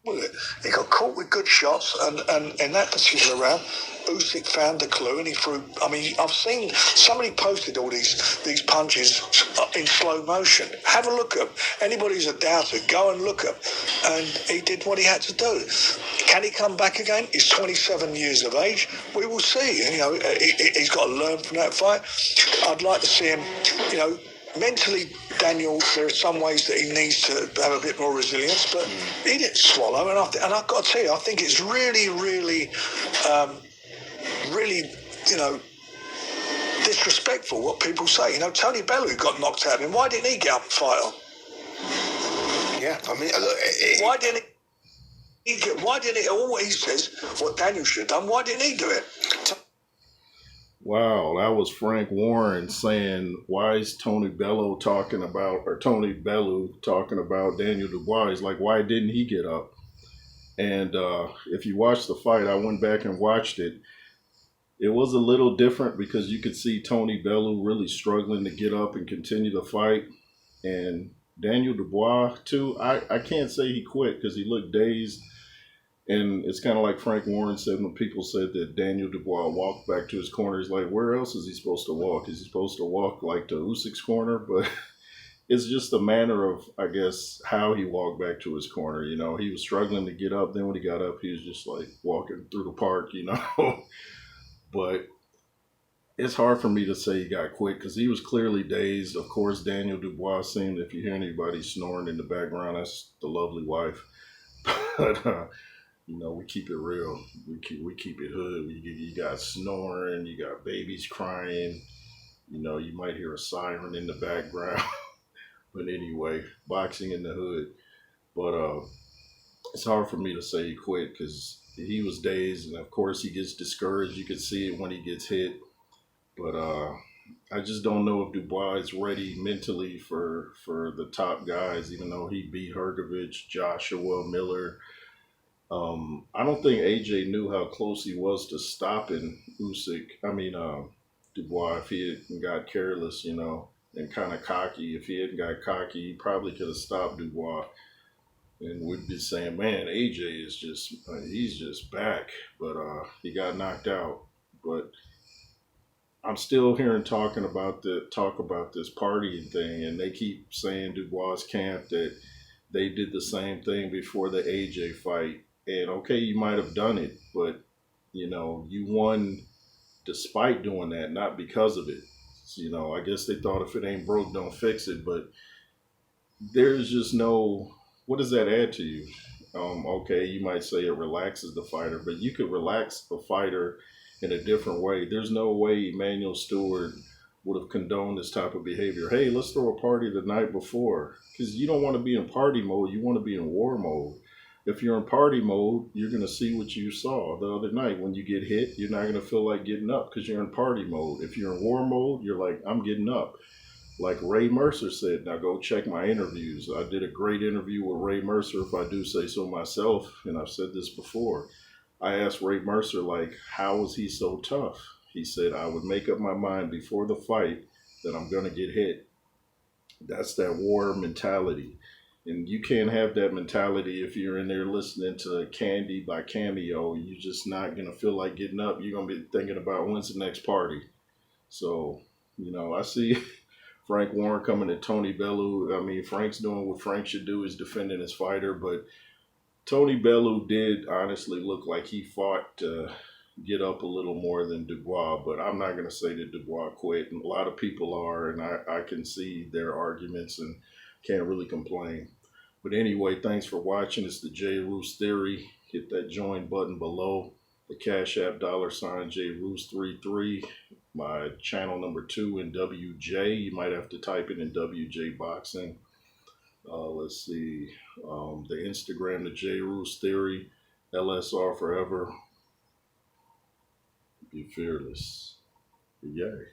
with it. He got caught with good shots, and in that particular round, Usyk found the clue and he threw. I mean, I've seen somebody posted all these punches in slow motion. Have a look at them. Anybody who's a doubter, go and look at them. And he did what he had to do. Can he come back again? He's 27 years of age. We will see. You know, he's got to learn from that fight. I'd like to see him, you know, mentally, Daniel, there are some ways that he needs to have a bit more resilience, but he didn't swallow. And I've got to tell you, I think it's really, really, you know, disrespectful what people say. You know, Tony Bellew got knocked out. I mean, why didn't he get up and fight on? Yeah, I mean, why didn't he? Why didn't he? All he says, what Daniel should have done. Why didn't he do it? Wow, that was Frank Warren saying, why is Tony Bellew talking about Daniel Dubois? He's like, why didn't he get up? And if you watch the fight, I went back and watched it. It was a little different because you could see Tony Bellew really struggling to get up and continue the fight. And Daniel Dubois, too, I can't say he quit because he looked dazed. And it's kind of like Frank Warren said when people said that Daniel Dubois walked back to his corner. He's like, where else is he supposed to walk? Is he supposed to walk like to Usyk's corner? But it's just a manner of, I guess, how he walked back to his corner. You know, he was struggling to get up. Then when he got up, he was just like walking through the park, you know. But it's hard for me to say he got quit because he was clearly dazed. Of course, Daniel Dubois seemed, if you hear anybody snoring in the background, that's the lovely wife. But, you know, we keep it real. We keep it hood. You got snoring. You got babies crying. You know, you might hear a siren in the background. But anyway, boxing in the hood. But it's hard for me to say he quit because he was dazed. And, of course, he gets discouraged. You can see it when he gets hit. But I just don't know if Dubois is ready mentally for the top guys, even though he beat Hrgovic, Joshua, Miller. I don't think AJ knew how close he was to stopping Dubois if he hadn't got careless, you know, and kind of cocky. If he hadn't got cocky, he probably could have stopped Dubois. And we'd be saying, man, AJ is just, he's just back. But he got knocked out. But I'm still hearing talk about this partying thing. And they keep saying Dubois' camp that they did the same thing before the AJ fight. And okay, you might have done it, but you know, you won despite doing that, not because of it. So, you know, I guess they thought if it ain't broke, don't fix it. But there's just no, what does that add to you? Okay, you might say it relaxes the fighter, but you could relax the fighter in a different way. There's no way Emmanuel Stewart would have condoned this type of behavior. Hey, let's throw a party the night before, because you don't want to be in party mode. You want to be in war mode. If you're in party mode, you're going to see what you saw the other night. When you get hit, you're not going to feel like getting up because you're in party mode. If you're in war mode, you're like, I'm getting up. Like Ray Mercer said, now go check my interviews. I did a great interview with Ray Mercer, if I do say so myself, and I've said this before. I asked Ray Mercer, like, how was he so tough? He said, I would make up my mind before the fight that I'm going to get hit. That's that war mentality. And you can't have that mentality if you're in there listening to Candy by Cameo. You're just not going to feel like getting up. You're going to be thinking about when's the next party. So, you know, I see Frank Warren coming at Tony Bellew. I mean, Frank's doing what Frank should do, is defending his fighter. But Tony Bellew did honestly look like he fought to get up a little more than Dubois. But I'm not going to say that Dubois quit. And a lot of people are, and I can see their arguments and can't really complain. But anyway, thanks for watching. It's the J. Roos Theory. Hit that join button below. The Cash App $JRoos33. My channel number 2 in WJ. You might have to type it in WJ Boxing. Let's see. The Instagram, the J. Roos Theory. LSR forever. Be fearless. Yay.